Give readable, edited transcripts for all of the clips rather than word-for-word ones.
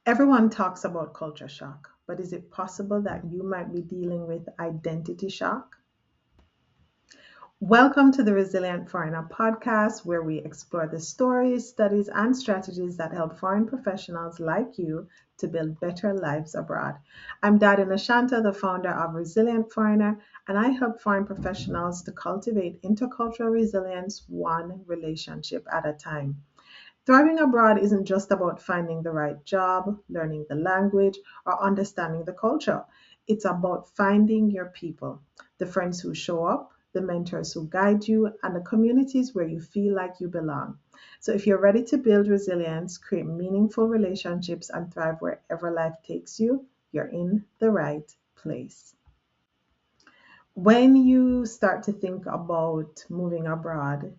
Everyone talks about culture shock, but is it possible that you might be dealing with identity shock? Welcome to the Resilient Foreigner podcast, where we explore the stories, studies, and strategies that help foreign professionals like you to build better lives abroad. I'm Dadi Nashanta, the founder of Resilient Foreigner, and I help foreign professionals to cultivate intercultural resilience one relationship at a time. Thriving abroad isn't just about finding the right job, learning the language, or understanding the culture. It's about finding your people, the friends who show up, the mentors who guide you, and the communities where you feel like you belong. So, if you're ready to build resilience, create meaningful relationships, and thrive wherever life takes you, you're in the right place. When you start to think about moving abroad,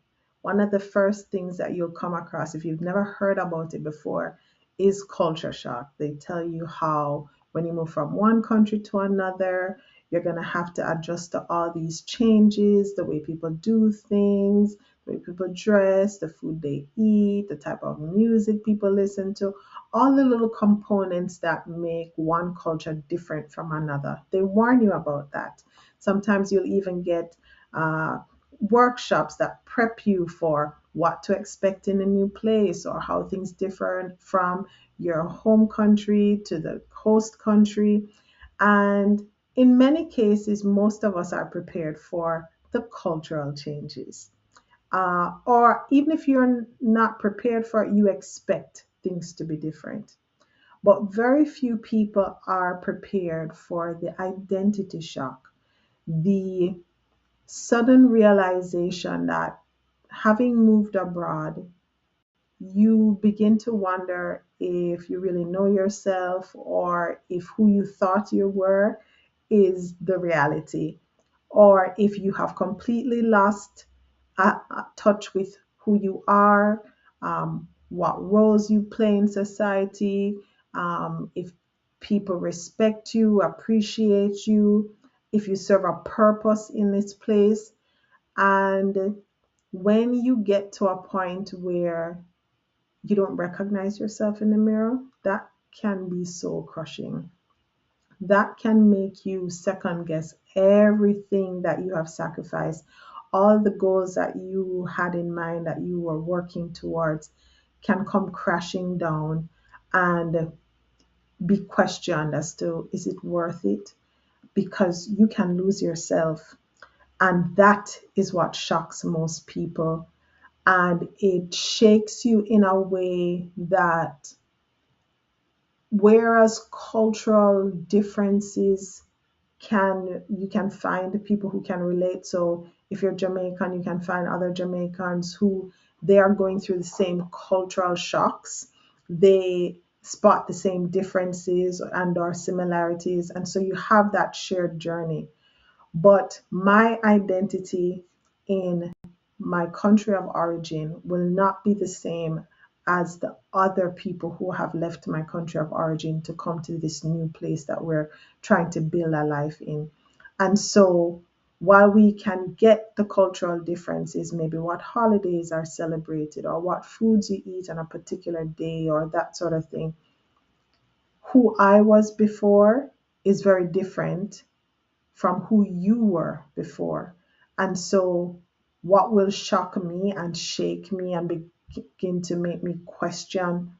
one of the first things that you'll come across, if you've never heard about it before, is culture shock. They tell you how when you move from one country to another, you're going to have to adjust to all these changes, the way people do things, the way people dress, the food they eat, the type of music people listen to, all the little components that make one culture different from another. They warn you about that. Sometimes you'll even get uh, workshops that prep you for what to expect in a new place or how things differ from your home country to the host country. And in many cases, most of us are prepared for the cultural changes. Or even if you're not prepared for it, you expect things to be different. But very few people are prepared for the identity shock, the sudden realization that having moved abroad, you begin to wonder if you really know yourself or if who you thought you were is the reality, or if you have completely lost touch with who you are, what roles you play in society, if people respect you, appreciate you, if you serve a purpose in this place. And when you get to a point where you don't recognize yourself in the mirror, that can be soul crushing. That can make you second guess everything that you have sacrificed, all the goals that you had in mind that you were working towards can come crashing down and be questioned as to is it worth it? Because you can lose yourself. And that is what shocks most people. And it shakes you in a way that, whereas cultural differences you can find people who can relate. So if you're Jamaican, you can find other Jamaicans who they are going through the same cultural shocks. They spot the same differences and or similarities, and so you have that shared journey. But my identity in my country of origin will not be the same as the other people who have left my country of origin to come to this new place that we're trying to build a life in. And so, while we can get the cultural differences, maybe what holidays are celebrated or what foods you eat on a particular day or that sort of thing, who I was before is very different from who you were before. And so, what will shock me and shake me and begin to make me question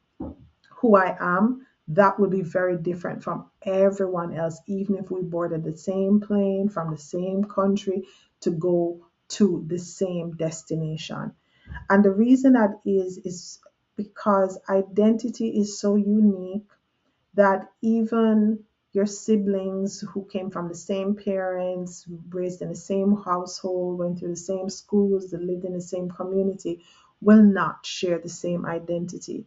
who I am, that will be very different from everyone else, even if we boarded the same plane from the same country to go to the same destination. And the reason that is because identity is so unique that even your siblings who came from the same parents, raised in the same household, went through the same schools, that lived in the same community, will not share the same identity.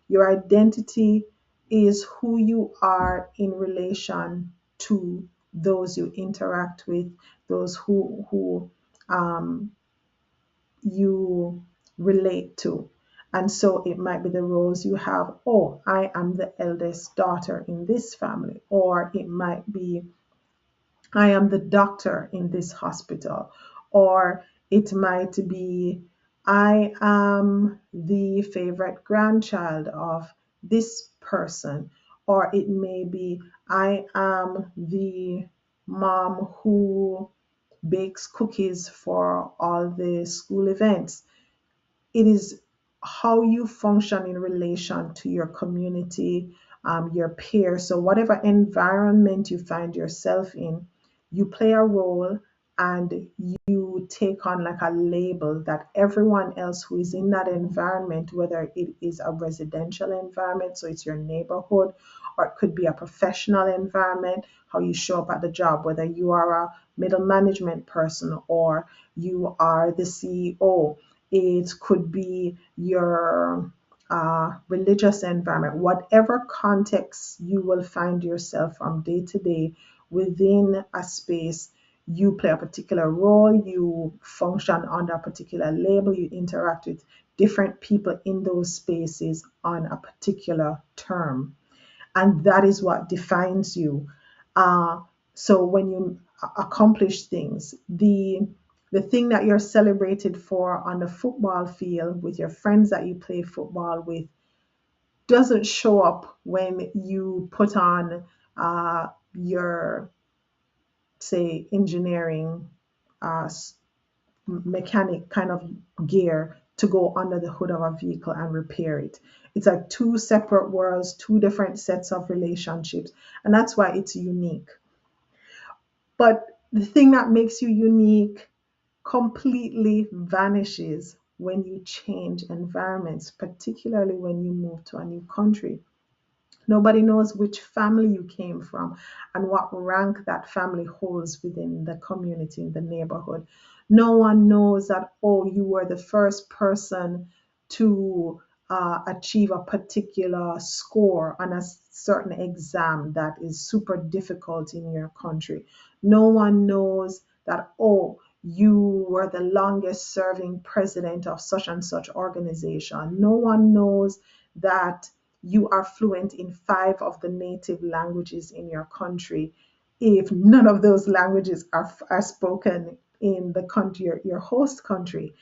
Your identity is who you are in relation to those you interact with, those who um, you relate to. And so it might be the roles you have. Oh, I am the eldest daughter in this family. Or it might be, I am the doctor in this hospital. Or it might be, I am the favorite grandchild of this person. or it may be I am the mom who bakes cookies for all the school events. It is how you function in relation to your community, your peers. So, whatever environment you find yourself in, you play a role and you take on like a label that everyone else who is in that environment, whether it is a residential environment, so it's your neighborhood, or it could be a professional environment, how you show up at the job, whether you are a middle management person or you are the CEO. It could be your religious environment, whatever context you will find yourself from day to day within a space. You play a particular role, you function under a particular label, you interact with different people in those spaces on a particular term, and that is what defines you. Uh, so when you accomplish things, the thing that you're celebrated for on the football field with your friends that you play football with doesn't show up when you put on your, say, engineering uh, mechanic kind of gear to go under the hood of a vehicle and repair it. It's like two separate worlds, two different sets of relationships, and that's why it's unique. But the thing that makes you unique completely vanishes when you change environments, particularly when you move to a new country. Nobody knows which family you came from and what rank that family holds within the community, in the neighborhood. No one knows that, oh, you were the first person to achieve a particular score on a certain exam that is super difficult in your country. No one knows that, oh, you were the longest serving president of such and such organization. No one knows that you are fluent in five of the native languages in your country if none of those languages are spoken in the country, your host country.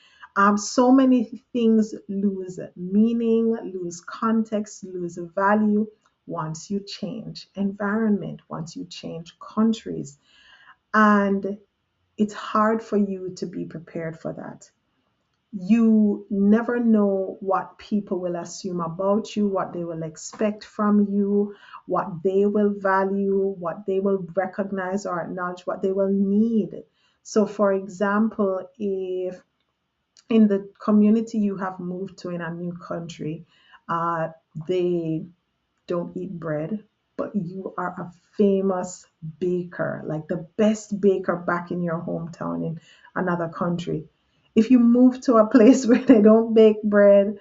So many things lose meaning, lose context, lose value once you change environment, once you change countries. And it's hard for you to be prepared for that. You never know what people will assume about you, what they will expect from you, what they will value, what they will recognize or acknowledge, what they will need. So, for example, if in the community you have moved to in a new country, uh, they don't eat bread, but you are a famous baker, like the best baker back in your hometown in another country. If you move to a place where they don't bake bread,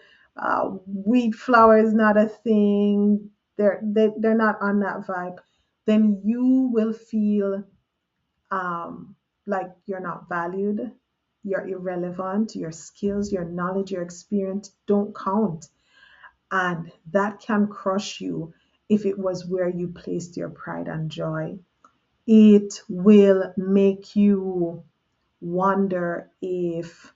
wheat flour is not a thing, they're not on that vibe, then you will feel um, like you're not valued, you're irrelevant, your skills, your knowledge, your experience don't count. And that can crush you if it was where you placed your pride and joy. It will make you wonder if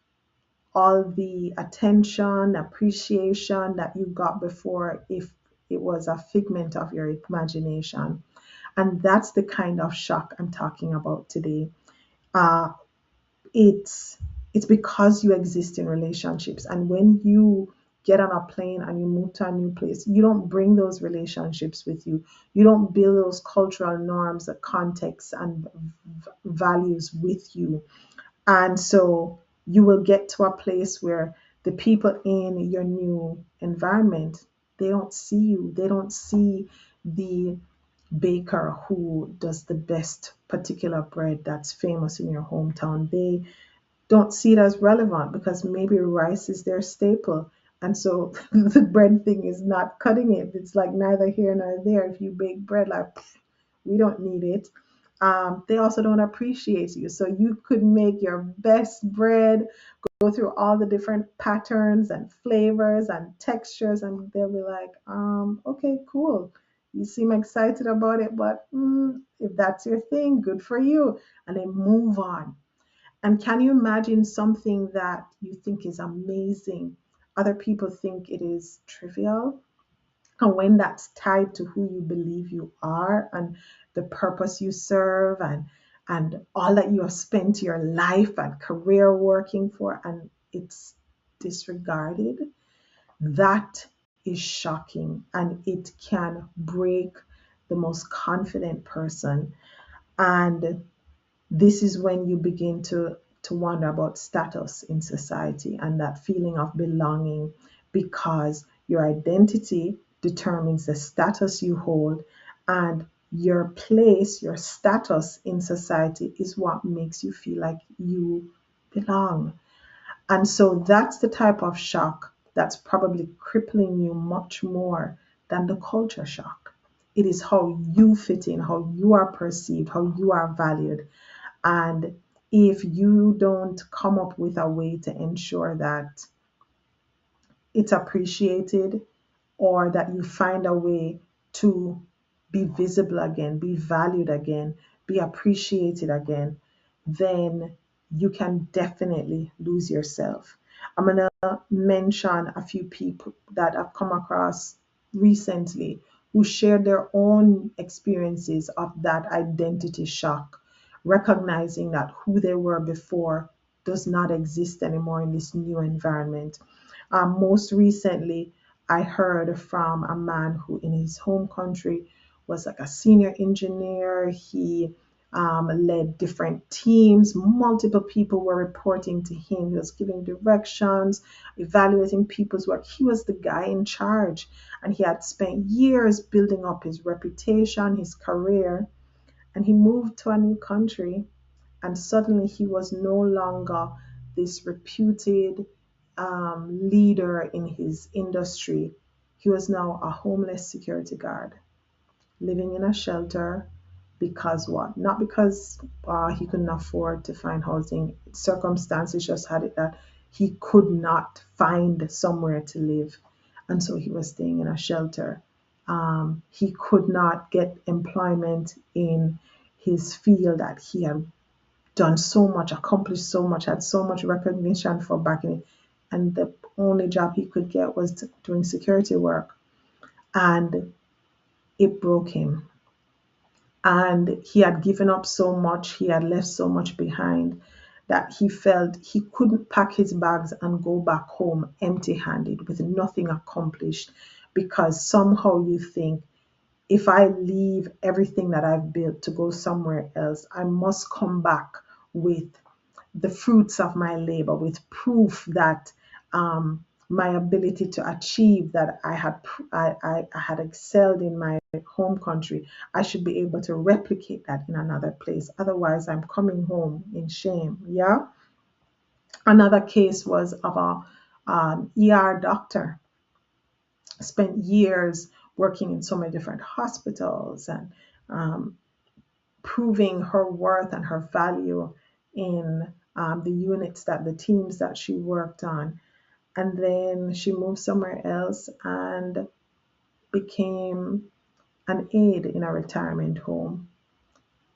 all the attention, appreciation that you got before, if it was a figment of your imagination. And that's the kind of shock I'm talking about today. Uh, it's it's because you exist in relationships, and when you get on a plane and you move to a new place, you don't bring those relationships with you. You don't build those cultural norms, contexts, and values with you. And so you will get to a place where the people in your new environment, they don't see you, they don't see the baker who does the best particular bread that's famous in your hometown. They don't see it as relevant because maybe rice is their staple. And so the bread thing is not cutting it. It's like neither here nor there. If you bake bread, like, we don't need it. They also don't appreciate you. So you could make your best bread, go through all the different patterns and flavors and textures, and they'll be like, okay, cool. You seem excited about it, but if that's your thing, good for you. And they move on. And can you imagine something that you think is amazing? Other people think it is trivial. And when that's tied to who you believe you are and the purpose you serve and all that you have spent your life and career working for, and it's disregarded, that is shocking, and it can break the most confident person. And this is when you begin to wonder about status in society and that feeling of belonging, because your identity determines the status you hold, and your place, your status in society is what makes you feel like you belong. And so that's the type of shock that's probably crippling you much more than the culture shock. It is how you fit in, how you are perceived, how you are valued. And if you don't come up with a way to ensure that it's appreciated, or that you find a way to be visible again, be valued again, be appreciated again, then you can definitely lose yourself. I'm going to mention a few people that I've come across recently who shared their own experiences of that identity shock, recognizing that who they were before does not exist anymore in this new environment. Most recently, I heard from a man who, in his home country, was like a senior engineer. He led different teams. Multiple people were reporting to him. He was giving directions, evaluating people's work. He was the guy in charge, and he had spent years building up his reputation, his career. And he moved to a new country, and suddenly he was no longer this reputed leader in his industry. He was now a homeless security guard living in a shelter. Because what? Not because he couldn't afford to find housing. Circumstances just had it that he could not find somewhere to live. And so he was staying in a shelter. He could not get employment in his field that he had done so much, accomplished so much, had so much recognition for back in it. And the only job he could get was doing security work. And it broke him. And he had given up so much, he had left so much behind, that he felt he couldn't pack his bags and go back home empty handed with nothing accomplished, because somehow you think, if I leave everything that I've built to go somewhere else, I must come back with the fruits of my labor, with proof that my ability to achieve that I had excelled in my home country, I should be able to replicate that in another place. Otherwise, I'm coming home in shame. Yeah. Another case was of a ER doctor, spent years working in so many different hospitals and um, proving her worth and her value in the units, that the teams that she worked on. And then she moved somewhere else and became an aide in a retirement home,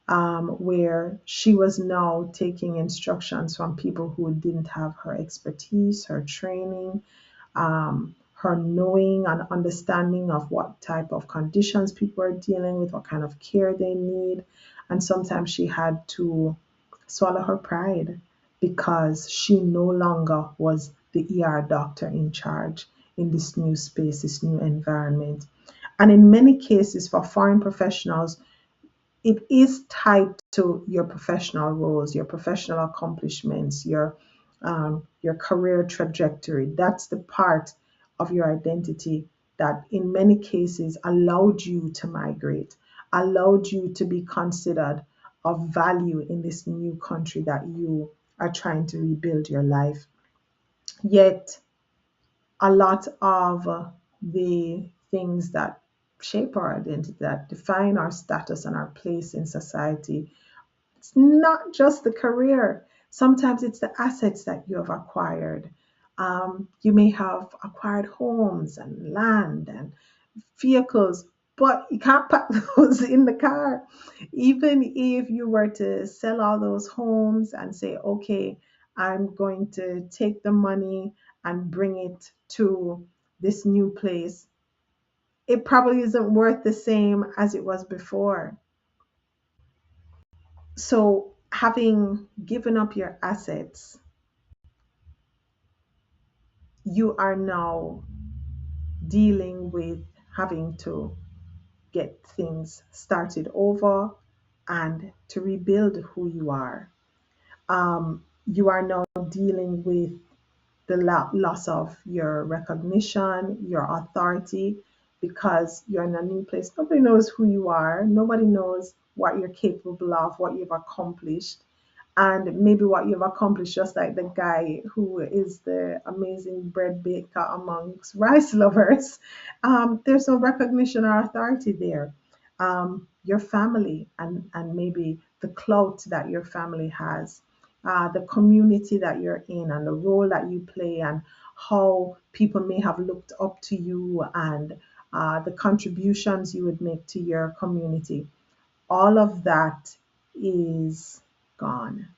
where she was now taking instructions from people who didn't have her expertise, her training, her knowing and understanding of what type of conditions people are dealing with, what kind of care they need. And sometimes she had to swallow her pride because she no longer was the ER doctor in charge in this new space, this new environment. And in many cases, for foreign professionals, it is tied to your professional roles, your professional accomplishments, your career trajectory. That's the part of your identity that, in many cases, allowed you to migrate, allowed you to be considered of value in this new country that you are trying to rebuild your life. Yet, a lot of the things that shape our identity, that define our status and our place in society, it's not just the career. Sometimes it's the assets that you have acquired. You may have acquired homes and land and vehicles, but you can't pack those in the car. Even if you were to sell all those homes and say, okay, I'm going to take the money and bring it to this new place, it probably isn't worth the same as it was before. So, having given up your assets, you are now dealing with having to get things started over and to rebuild who you are. You are now dealing with the loss of your recognition, your authority, because you're in a new place. Nobody knows who you are. Nobody knows what you're capable of, what you've accomplished, and maybe what you've accomplished, just like the guy who is the amazing bread baker amongst rice lovers. There's no recognition or authority there. Your family and maybe the clout that your family has, the community that you're in, and the role that you play, and how people may have looked up to you, and the contributions you would make to your community. All of that is gone.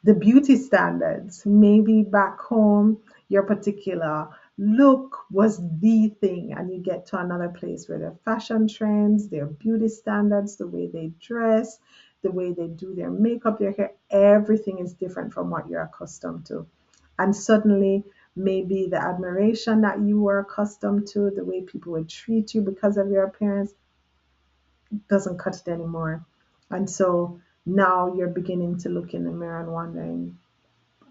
The beauty standards, maybe back home, your particular look was the thing, and you get to another place where their fashion trends, their beauty standards, the way they dress, the way they do their makeup, their hair, everything is different from what you're accustomed to. And suddenly, maybe the admiration that you were accustomed to, the way people would treat you because of your appearance, doesn't cut it anymore. And so now you're beginning to look in the mirror and wondering,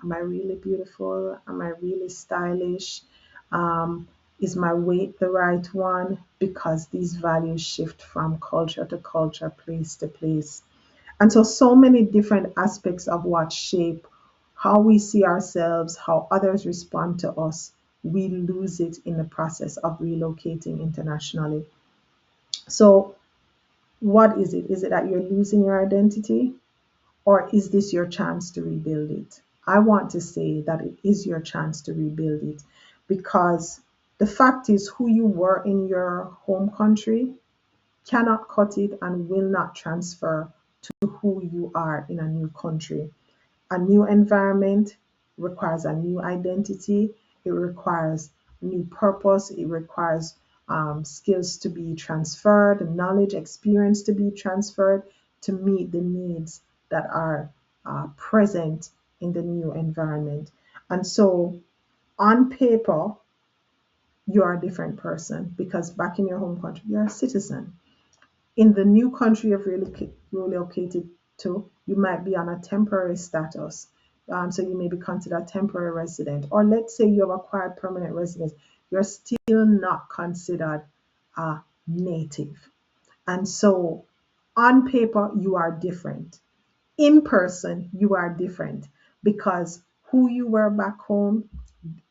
am I really beautiful? Am I really stylish? Um, is my weight the right one? Because these values shift from culture to culture, place to place. And so, so many different aspects of what shape how we see ourselves, how others respond to us, we lose it in the process of relocating internationally. So, what is it? Is it that you're losing your identity? Or is this your chance to rebuild it? I want to say that it is your chance to rebuild it, because the fact is, who you were in your home country cannot cut it and will not transfer to who you are in a new country. A new environment requires a new identity, it requires new purpose, it requires skills to be transferred, knowledge, experience to be transferred to meet the needs that are present in the new environment. And so, on paper, you're a different person because back in your home country, you're a citizen. In the new country you've relocated to, you might be on a temporary status. So you may be considered a temporary resident. Or let's say you have acquired permanent residence, you're still not considered a native. And so on paper, you are different. In person, you are different because who you were back home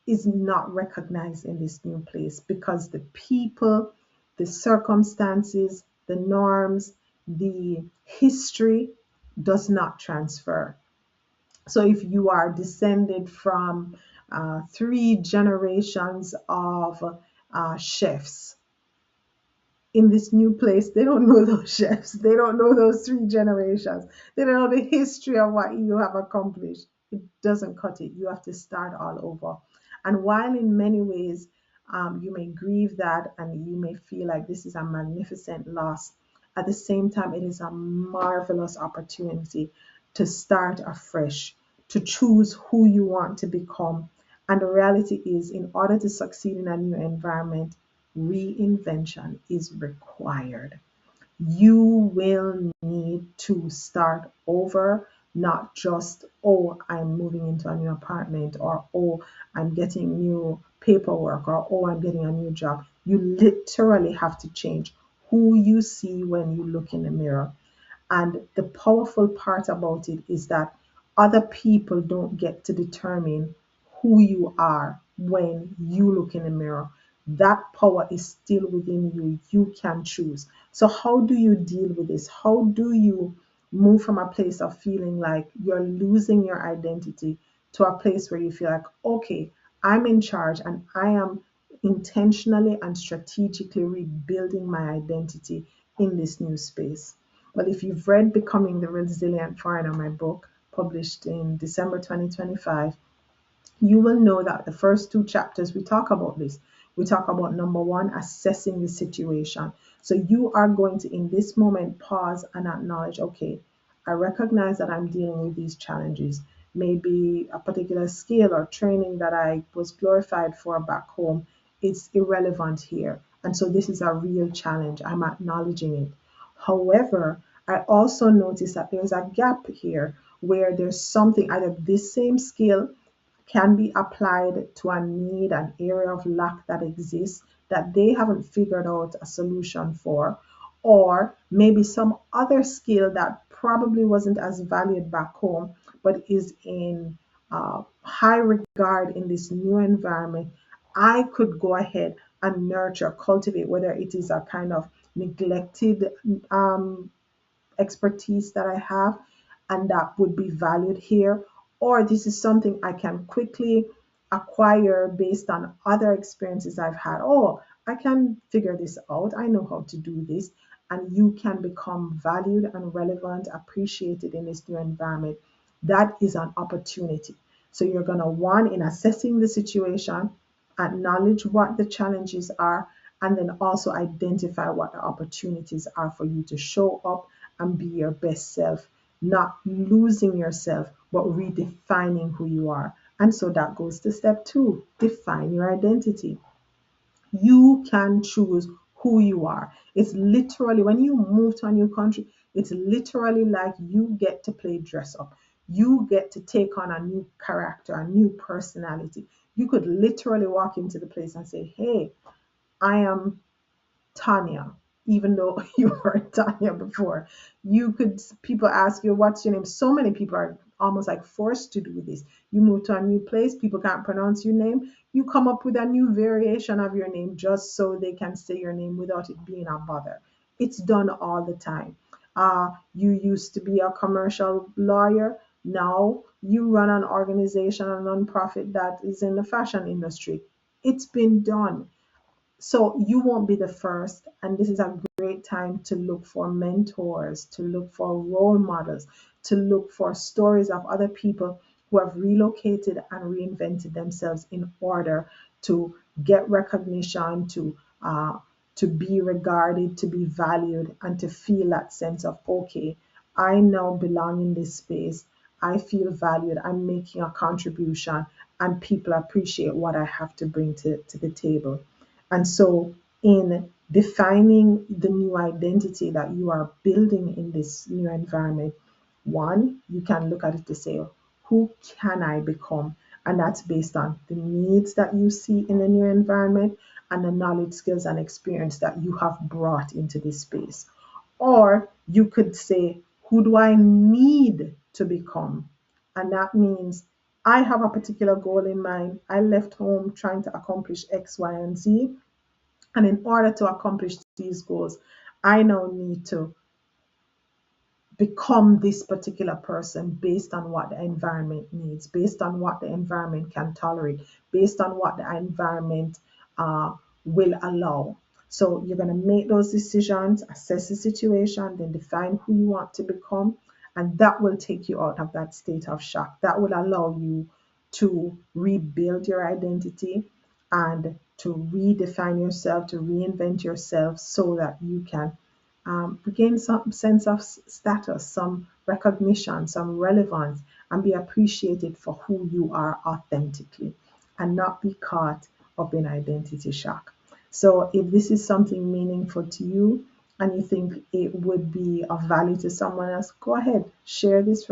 is not recognized in this new place, because the people, the circumstances, the norms, the history does not transfer. So if you are descended from three generations of chefs, in this new place, they don't know those chefs. They don't know those three generations. They don't know the history of what you have accomplished. It doesn't cut it. You have to start all over. And while in many ways you may grieve that and you may feel like this is a magnificent loss, at the same time, it is a marvelous opportunity to start afresh, to choose who you want to become. And the reality is, in order to succeed in a new environment, reinvention is required. You will need to start over, not just, oh, I'm moving into a new apartment, or oh, I'm getting new paperwork, or oh, I'm getting a new job. You literally have to change who you see when you look in the mirror. And the powerful part about it is that other people don't get to determine who you are when you look in the mirror. That power is still within you. You can choose. So, how do you deal with this? How do you move from a place of feeling like you're losing your identity to a place where you feel like, okay, I'm in charge and I am intentionally and strategically rebuilding my identity in this new space? Well, if you've read Becoming the Resilient Foreigner, my book, published in December 2025, you will know that the first two chapters we talk about this. We talk about number one, assessing the situation. So you are going to, in this moment, pause and acknowledge, okay, I recognize that I'm dealing with these challenges. Maybe a particular skill or training that I was glorified for back home is irrelevant here. And so this is a real challenge. I'm acknowledging it. However, I also notice that there's a gap here where there's something, either this same skill can be applied to a need, an area of lack that exists that they haven't figured out a solution for, or maybe some other skill that probably wasn't as valued back home but is in high regard in this new environment. I could go ahead and nurture, cultivate, whether it is a kind of neglected um, expertise that I have and that would be valued here, or this is something I can quickly acquire based on other experiences I've had. Oh, I can figure this out. I know how to do this. And you can become valued and relevant, appreciated in this new environment. That is an opportunity. So you're going to, one, in assessing the situation, acknowledge what the challenges are, and then also identify what the opportunities are for you to show up and be your best self, not losing yourself, but redefining who you are. And so that goes to step two, define your identity. You can choose who you are. It's literally, when you move to a new country, it's literally like you get to play dress up. You get to take on a new character, a new personality. You could literally walk into the place and say, hey, I am Tanya, even though you weren't Tanya before. You could, people ask you, what's your name? So many people are almost like forced to do this. You move to a new place, people can't pronounce your name. You come up with a new variation of your name just so they can say your name without it being a bother. It's done all the time. You used to be a commercial lawyer. Now you run an organization, a nonprofit that is in the fashion industry. It's been done. So you won't be the first, and this is a great time to look for mentors, to look for role models, to look for stories of other people who have relocated and reinvented themselves in order to get recognition, to be regarded, to be valued, and to feel that sense of, okay, I now belong in this space. I feel valued. I'm making a contribution, and people appreciate what I have to bring to the table. And so, in defining the new identity that you are building in this new environment, one, you can look at it to say, who can I become? And that's based on the needs that you see in the new environment and the knowledge, skills, and experience that you have brought into this space. Or you could say, who do I need to become? And that means I have a particular goal in mind. I left home trying to accomplish X, Y, and Z. And in order to accomplish these goals, I now need to become this particular person based on what the environment needs, based on what the environment can tolerate, based on what the environment uh, will allow. So you're going to make those decisions, assess the situation, then define who you want to become, and that will take you out of that state of shock. That will allow you to rebuild your identity and to redefine yourself, to reinvent yourself so that you can gain some sense of status, some recognition, some relevance, and be appreciated for who you are authentically and not be caught up in identity shock. So, if this is something meaningful to you and you think it would be of value to someone else, go ahead, share this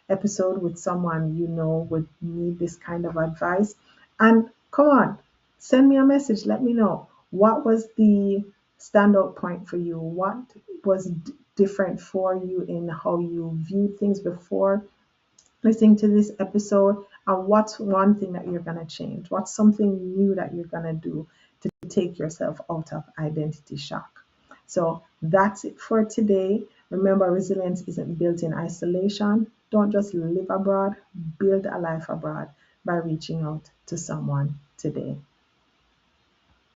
episode with someone you know would need this kind of advice. And come on, send me a message. Let me know what was the standout point for you? What was different for you in how you viewed things before listening to this episode? And what's one thing that you're going to change? What's something new that you're going to do to take yourself out of identity shock? So that's it for today. Remember, resilience isn't built in isolation. Don't just live abroad, build a life abroad by reaching out to someone today.